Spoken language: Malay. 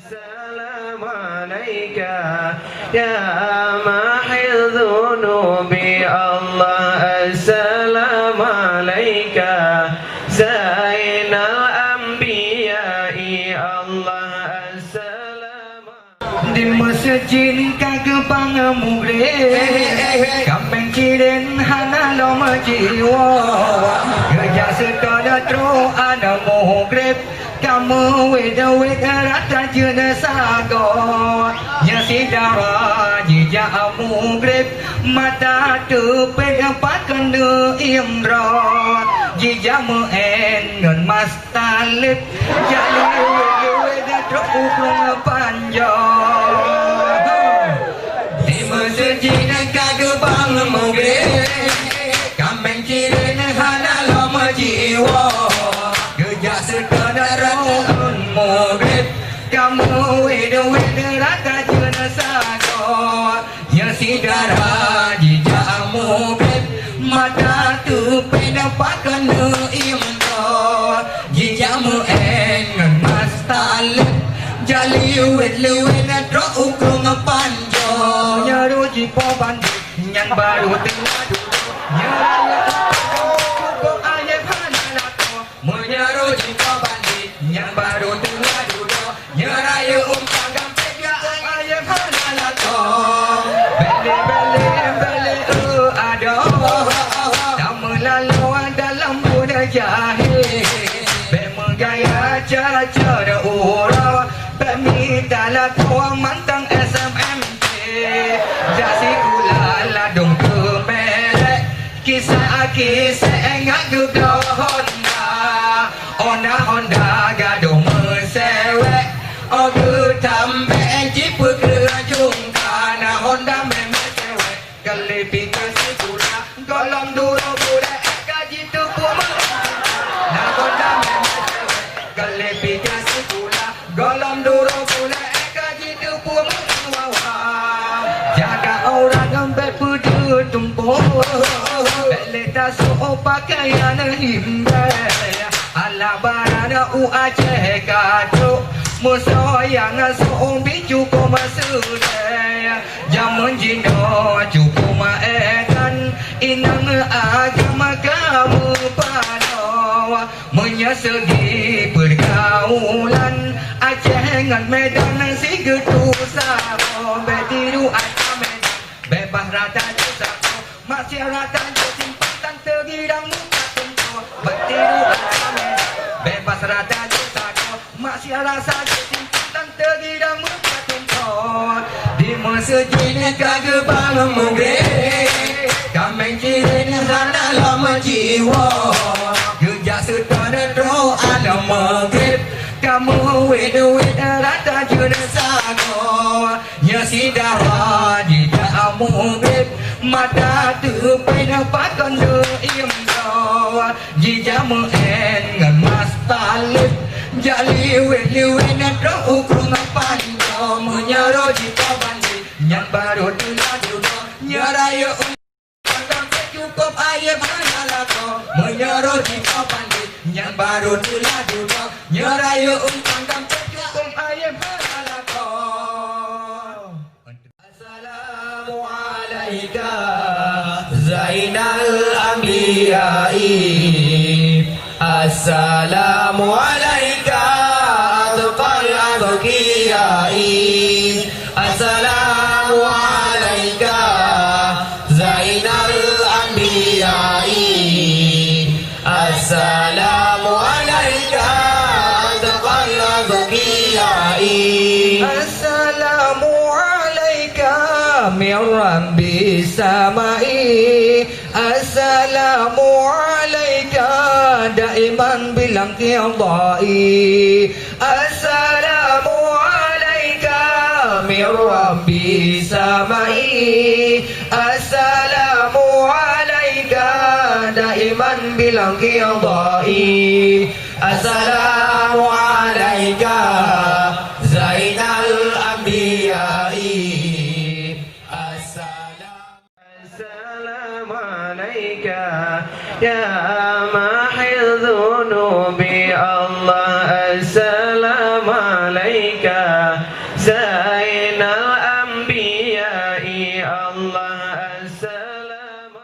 السلام عليك يا محي الذنوب الله السلام عليك زين الأنبياء الله السلام di masjid kagak pangamure kameng kiren hana lo majiwa kerja sekadar tro ada mugrib kamu weda rata jena sago nya sidara jija mugrib mata tepen pakan de imro jija muen ngan mas talib jali weda tro ukrong panjo di masjid kagak pangamure kameng kiren hana lo majiwa kerja sekadar mugrib kamu weda rata jena sago nya sidara jija mugrib mata tu pena pakan de imro jija muen ngan mas talib jali wet tro ukrong panjo nyaru jipo bandi yang baru tengah duduk nyaraya kok ayat hanalato menyaru jipo bandi yang baru tengah duduk nyaraya panggang pega ayat hanalato bele ada tak melalu dalam muda jahil be menggaya cara urau be minta la tua mantang SMMT jasi kulala dong kemelek kisah engak juga Honda gaduh mesewek ogu tambe jipu kerajung kana Honda memesewek kelepi kesikula golong duro bude kaji tu puma na Honda memesewek kelepi kesikula golong duro bude kaji tu puma jaga orang empat pudu tumpuh beleta so pakaian himbe ala barana u Aceh kado musuh yang so biju ko masude jamun jindo cukup maekan inang agama kamu pano menyesegi pergaulan Aceh dengan Medan si getu samo betiru Aceh Medan bebas rata dosa masih rata simpatan tergidang muka tentu betiru Aceh Medan bebas rata dosa masih rasa simpatan tergidang muka tentu di masjid kagak bangun mugrib kameng kirin hana lama jiwa kerja setara tro ada mugrib kamu weda rata jena sago nya sidara jida mugrib mata tu pena pakan de imro jija muen ngan mas talib jali wet tro ukrong panjo menyaro jita bandi yang baru dulu nyarayo cukup ayat hanalato menyaro jita bandi yang baru dulu nyarayo panggang cukup ayat hanalato assalamu alaika zainal anbiya'i assalamu alaika adqal adqiyai assalamu alaika zainal anbiya'i assalamu alaika adqal adqiyai assalamu alaika min rabbi samai assalamu alaika daiman bilang qiyadai assalamu alaika min rabbi samai assalamu alaika daiman bilang qiyadai assalamu alaika zainal anbiya'i السلام عليك يا محي الذنوب الله السلام عليك Zainal Anbiya'i Allah